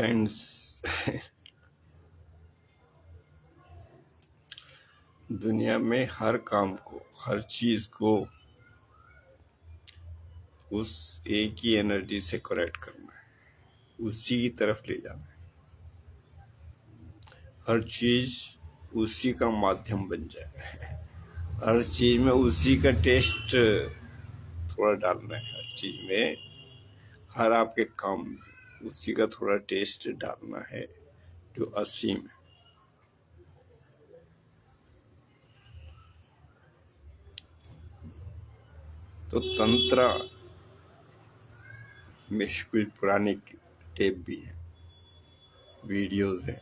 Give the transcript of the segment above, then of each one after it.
Friends, दुनिया में हर काम को, हर चीज को उस एक ही एनर्जी से करेक्ट करना है, उसी की तरफ ले जाना है। हर चीज उसी का माध्यम बन जाए। हर चीज में उसी का टेस्ट थोड़ा डालना है। हर चीज में, हर आपके काम में उसी का थोड़ा टेस्ट डालना है जो असीम है। तो तंत्र में कुछ पुरानी टेप भी है, वीडियोस हैं,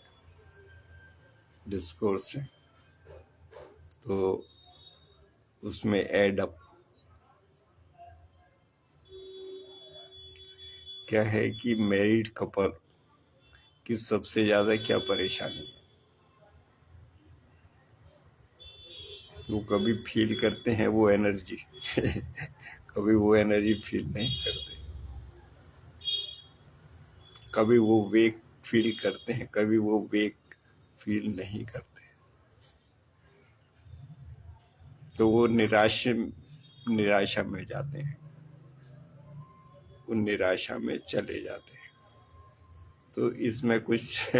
डिस्कोर्स हैं। तो उसमें एड अप क्या है कि मैरिड कपल की सबसे ज्यादा क्या परेशानी है, वो कभी फील करते हैं वो एनर्जी कभी वो एनर्जी फील नहीं करते। कभी वो वेक फील करते हैं, कभी वो वेक फील नहीं करते। तो वो निराशा में जाते हैं, वो निराशा में चले जाते हैं। तो इसमें कुछ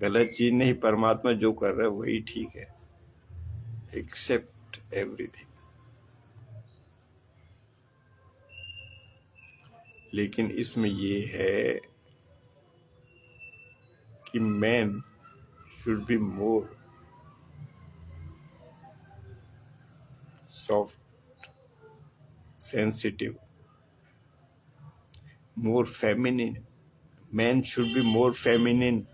गलत चीज नहीं, परमात्मा जो कर रहा है वही ठीक है। Except everything. लेकिन इसमें ये है कि man should be more soft, sensitive, more feminine. Man should be more feminine.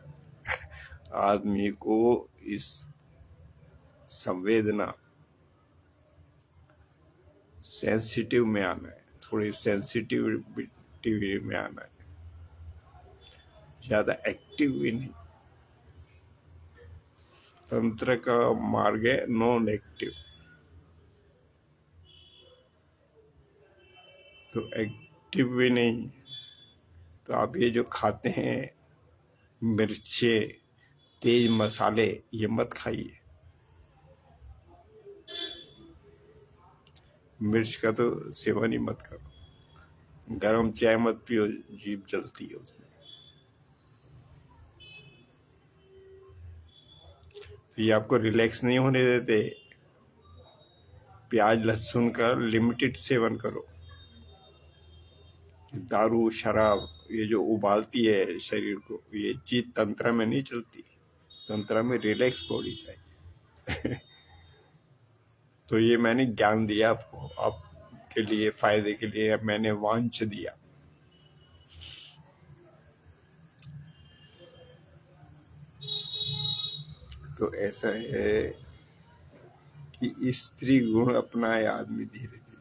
आदमी को इस संवेदना, सेंसिटिव में आना है, थोड़ी सेंसिटिविटी में आना है, ज्यादा एक्टिव भी नहीं। तंत्र का मार्ग है नॉन एक्टिव। तो एक्टिव भी नहीं। तो आप ये जो खाते हैं मिर्चे, तेज मसाले, ये मत खाइए। मिर्च का तो सेवन ही मत करो। गरम चाय मत पियो, जीभ जलती है उसमें। तो ये आपको रिलैक्स नहीं होने देते। प्याज लहसुन का लिमिटेड सेवन करो। दारू शराब ये जो उबालती है शरीर को, ये चीज तंत्र में नहीं चलती। तंत्र में रिलैक्स बॉडी चाहिए तो ये मैंने ज्ञान दिया आपको, आपके लिए फायदे के लिए मैंने वांच दिया। तो ऐसा है कि स्त्री गुण अपनाए आदमी धीरे धीरे,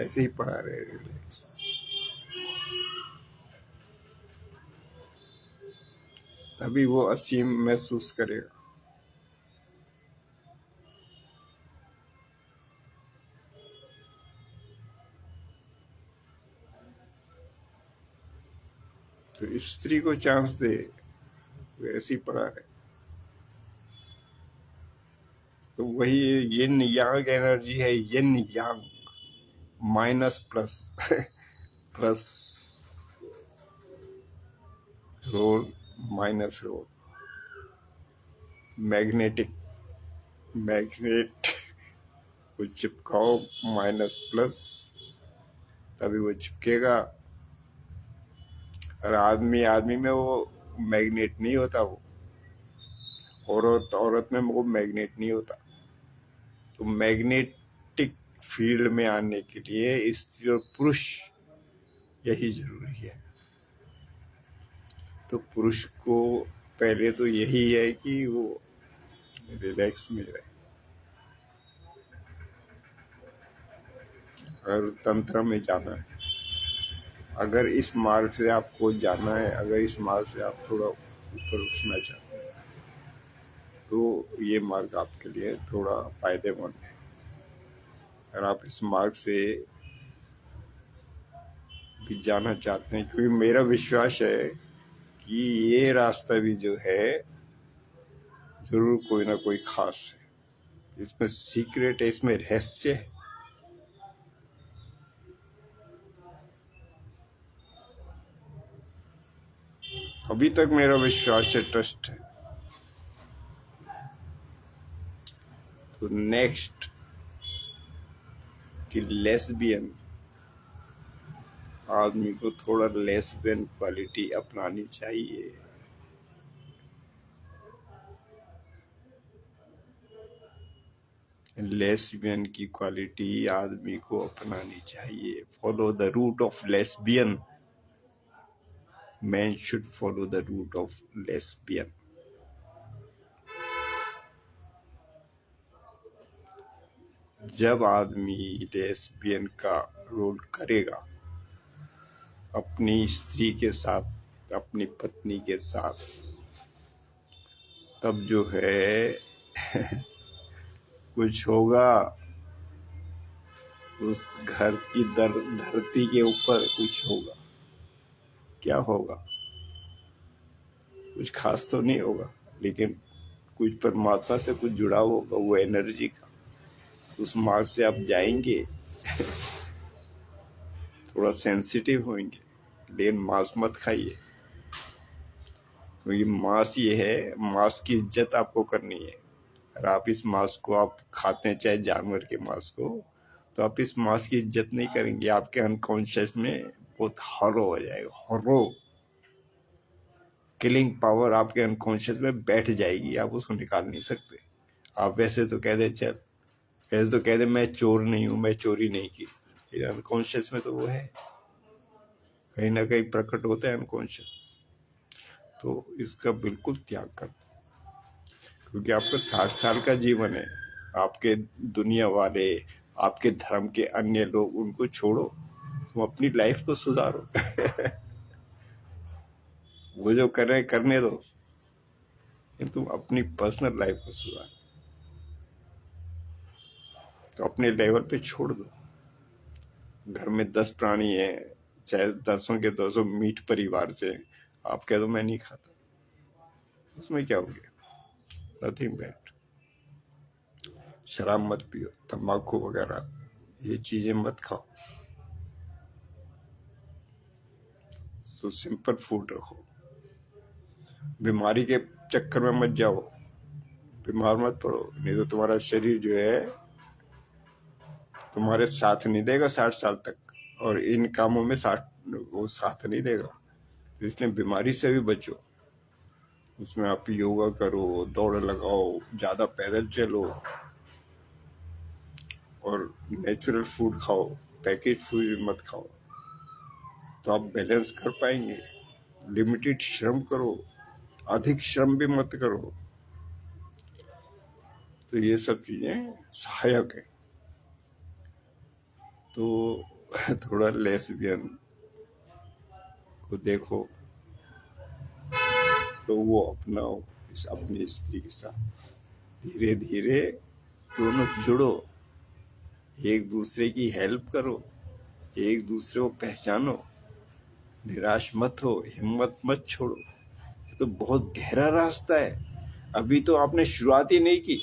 ऐसे ही पढ़ा रहे रिलैक्स। तभी वो असीम महसूस करेगा। तो स्त्री को चांस दे, ऐसे ही पढ़ा रहे। तो वही यिन यांग एनर्जी है। Yin yang, minus plus plus role, minus role. Magnet को चिपकाओ माइनस प्लस, तभी वो चिपकेगा। और आदमी में वो मैग्नेट नहीं होता। वो औरत में वो मैग्नेट नहीं होता। तो मैग्नेटिक फील्ड में आने के लिए स्त्री और पुरुष यही जरूरी है। तो पुरुष को पहले तो यही है कि वो रिलैक्स में रहे और तंत्र में जाना है। अगर इस मार्ग से आपको जाना है, अगर इस मार्ग से आप थोड़ा ऊपर उठना चाहते हैं, तो ये मार्ग आपके लिए थोड़ा फायदेमंद है। अगर आप इस मार्ग से भी जाना चाहते हैं, क्योंकि मेरा विश्वास है कि ये रास्ता भी जो है जरूर कोई ना कोई खास है, इसमें सीक्रेट है, इसमें रहस्य है। अभी तक मेरा विश्वास है, ट्रस्ट है। तो नेक्स्ट कि लेस्बियन आदमी को थोड़ा लेस्बियन क्वालिटी अपनानी चाहिए। लेस्बियन की क्वालिटी आदमी को अपनानी चाहिए। Follow the route of lesbian. Man should follow the route of lesbian. जब आदमी लेस्बियन का रोल करेगा अपनी स्त्री के साथ, अपनी पत्नी के साथ, तब जो है कुछ होगा उस घर की धरती के ऊपर, कुछ होगा। क्या होगा? कुछ खास तो नहीं होगा, लेकिन कुछ परमात्मा से कुछ जुड़ाव होगा, वो एनर्जी का। उस मार्ग से आप जाएंगे थोड़ा सेंसिटिव होंगे, लेकिन मांस मत खाइए, क्योंकि मांस ये है, मांस की इज्जत आपको करनी है। और आप इस मांस को आप खाते हैं, चाहे जानवर के मांस को, तो आप इस मांस की इज्जत नहीं करेंगे। आपके अनकॉन्शियस में बहुत हॉलो हो जाएगा, हॉलो किलिंग पावर आपके अनकॉन्शियस में बैठ जाएगी, आप उसको निकाल नहीं सकते। आप वैसे तो कह दे, चल वैसे तो कह दे मैं चोर नहीं हूं, मैं चोरी नहीं की, लेकिन अनकॉन्शियस में तो वो है, कहीं ना कहीं प्रकट होता है अनकॉन्शियस। तो इसका बिल्कुल त्याग कर, क्योंकि आपका 60 साल का जीवन है। आपके दुनिया वाले, आपके धर्म के अन्य लोग, उनको छोड़ो, तुम अपनी लाइफ को सुधारो। वो जो कर रहे हैं करने दो, लेकिन तुम अपनी पर्सनल लाइफ को सुधारो। तो अपने लेवल पे छोड़ दो। घर में 10 प्राणी है, चाहे 10 के 200 मीठ परिवार से, आप कह दो मैं नहीं खाता, उसमें क्या हो गया? Nothing bad. शराब मत पियो, तंबाकू वगैरह ये चीजें मत खाओ। तो सिंपल फूड रखो। बीमारी के चक्कर में मत जाओ, बीमार मत पड़ो, नहीं तो तुम्हारा शरीर जो है तुम्हारे साथ नहीं देगा 60 साल तक, और इन कामों में वो साथ नहीं देगा। तो इसलिए बीमारी से भी बचो। उसमें आप योगा करो, दौड़ लगाओ, ज्यादा पैदल चलो, और नेचुरल फूड खाओ, पैकेज फूड मत खाओ, तो आप बैलेंस कर पाएंगे। लिमिटेड श्रम करो, अधिक श्रम भी मत करो। तो ये सब चीजें सहायक है। तो थोड़ा लेस्बियन को देखो, तो वो अपनाओ अपनी स्त्री के साथ। धीरे धीरे दोनों जुड़ो, एक दूसरे की हेल्प करो, एक दूसरे को पहचानो, निराश मत हो, हिम्मत मत छोड़ो। ये तो बहुत गहरा रास्ता है, अभी तो आपने शुरुआत ही नहीं की।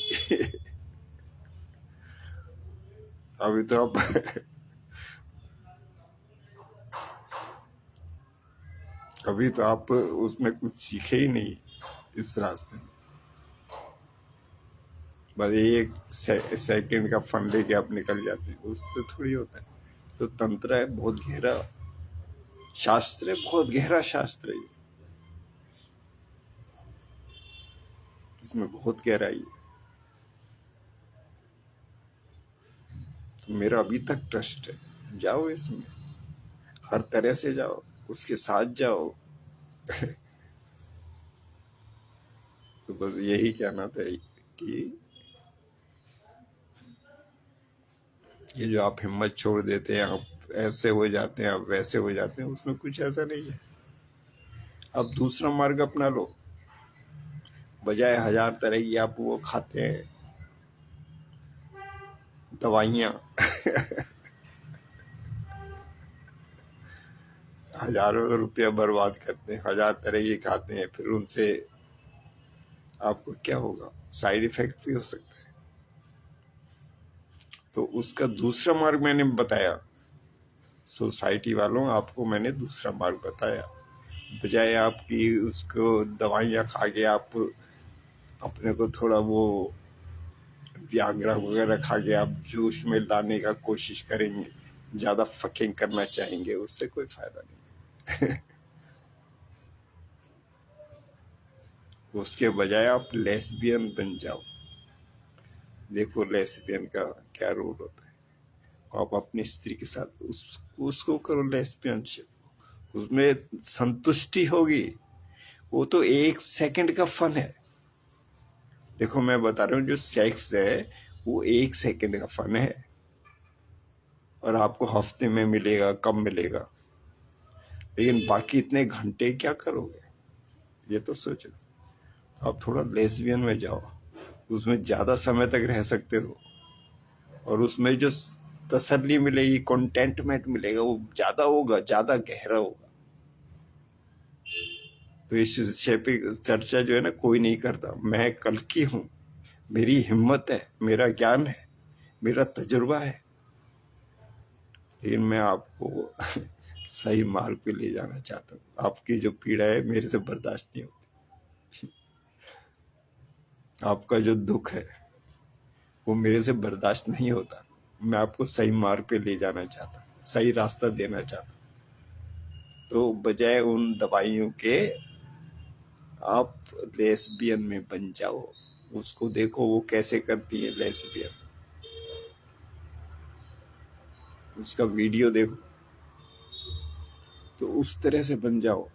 अभी तो आप अभी तो आप उसमें कुछ सीखे ही नहीं इस रास्ते में। बस एक सेकंड का फन लेके आप निकल जाते हैं, उससे थोड़ी होता है। तो तंत्र है, बहुत गहरा शास्त्र है, बहुत गहरा शास्त्र है, इसमें बहुत गहराई है। तो मेरा अभी तक ट्रस्ट है, जाओ इसमें, हर तरह से जाओ, उसके साथ जाओ। तो बस यही कहना था कि ये जो आप हिम्मत छोड़ देते हैं, आप ऐसे हो जाते हैं, आप वैसे हो जाते हैं, उसमें कुछ ऐसा नहीं है। आप दूसरा मार्ग अपना लो, बजाय 1000 तरह की आप वो खाते हैं दवाइयाँ। हजारों रुपया बर्बाद करते हैं, 1000 तरह के खाते हैं, फिर उनसे आपको क्या होगा, साइड इफेक्ट भी हो सकता है। तो उसका दूसरा मार्ग मैंने बताया, सोसाइटी वालों आपको मैंने दूसरा मार्ग बताया। बजाय आपकी उसको दवाइयाँ खा के आप अपने को थोड़ा वो व्याग्रा वगैरह खा के आप जोश में लाने का कोशिश करेंगे, ज्यादा फकिंग करना चाहेंगे, उससे कोई फायदा नहीं। उसके बजाय आप लेस्बियन बन जाओ। देखो लेस्बियन का क्या रोल होता है। आप अपनी स्त्री के साथ उसको करो लेस्बियनशिप, उसमें संतुष्टि होगी। वो तो 1 सेकंड का फन है। देखो मैं बता रहा हूँ, जो सेक्स है वो 1 सेकंड का फन है, और आपको हफ्ते में मिलेगा, कब मिलेगा, लेकिन बाकी इतने घंटे क्या करोगे, ये तो सोचो। आप थोड़ा लेस्बियन में जाओ, उसमें ज्यादा समय तक रह सकते हो, और उसमें जो तसल्ली मिलेगी, कंटेंटमेंट मिलेगा, वो ज्यादा होगा, ज्यादा गहरा होगा। तो इस विषय पे चर्चा जो है ना कोई नहीं करता। मैं कल की हूँ, मेरी हिम्मत है, मेरा ज्ञान है, मेरा तजुर्बा है, लेकिन मैं आपको सही मार्ग पे ले जाना चाहता हूँ। आपकी जो पीड़ा है मेरे से बर्दाश्त नहीं होती, आपका जो दुख है वो मेरे से बर्दाश्त नहीं होता। मैं आपको सही मार्ग पे ले जाना चाहता हूँ, सही रास्ता देना चाहता हूँ। तो बजाय उन दवाइयों के आप लेस्बियन में बन जाओ। उसको देखो वो कैसे करती है लेस्बियन, उसका वीडियो देखो, तो उस तरह से बन जाओ।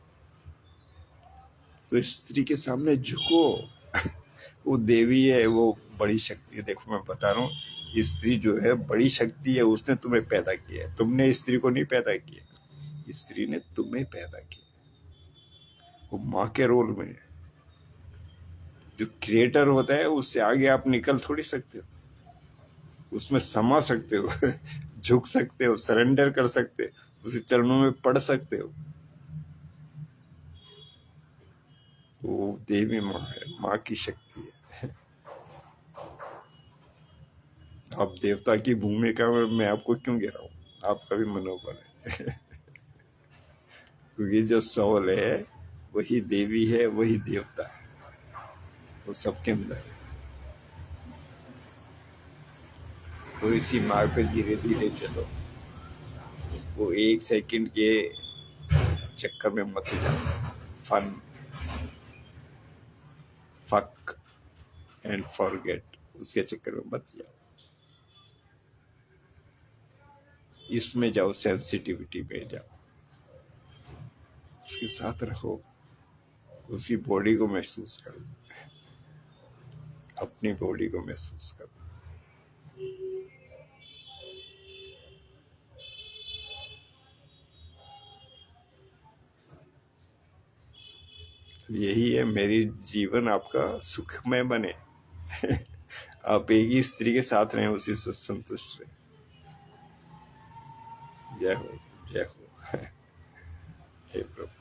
तो स्त्री के सामने झुको। वो देवी है, वो बड़ी शक्ति है। देखो मैं बता रहा हूँ, स्त्री जो है बड़ी शक्ति है, उसने तुम्हें पैदा किया है, तुमने स्त्री को नहीं पैदा किया, स्त्री ने तुम्हें पैदा किया। वो माँ के रोल में है। जो क्रिएटर होता है उससे आगे आप निकल थोड़ी सकते हो, उसमें समा सकते हो, झुक सकते हो, सरेंडर कर सकते हो, उसके चरणों में पड़ सकते हो। वो देवी माँ है, माँ की शक्ति है। आप देवता की भूमिका में मैं आपको क्यों गिरा हूँ, आपका भी मनोबल है। क्योंकि जो सोल है वही देवी है, वही देवता है, वो सबके अंदर है। तो इसी मार्ग पे धीरे धीरे चलो। वो 1 सेकंड के चक्कर में मत जाओ, फन, फक एंड फॉरगेट, उसके चक्कर में मत जाओ। इसमें जाओ, सेंसिटिविटी में जाओ, उसके साथ रहो, उसी बॉडी को महसूस करो, अपनी बॉडी को महसूस करो। यही है, मेरी जीवन आपका सुखमय बने। आप एक ही स्त्री के साथ रहें, उसी से संतुष्ट रहें। जय हो, जय हो। हे प्रभु।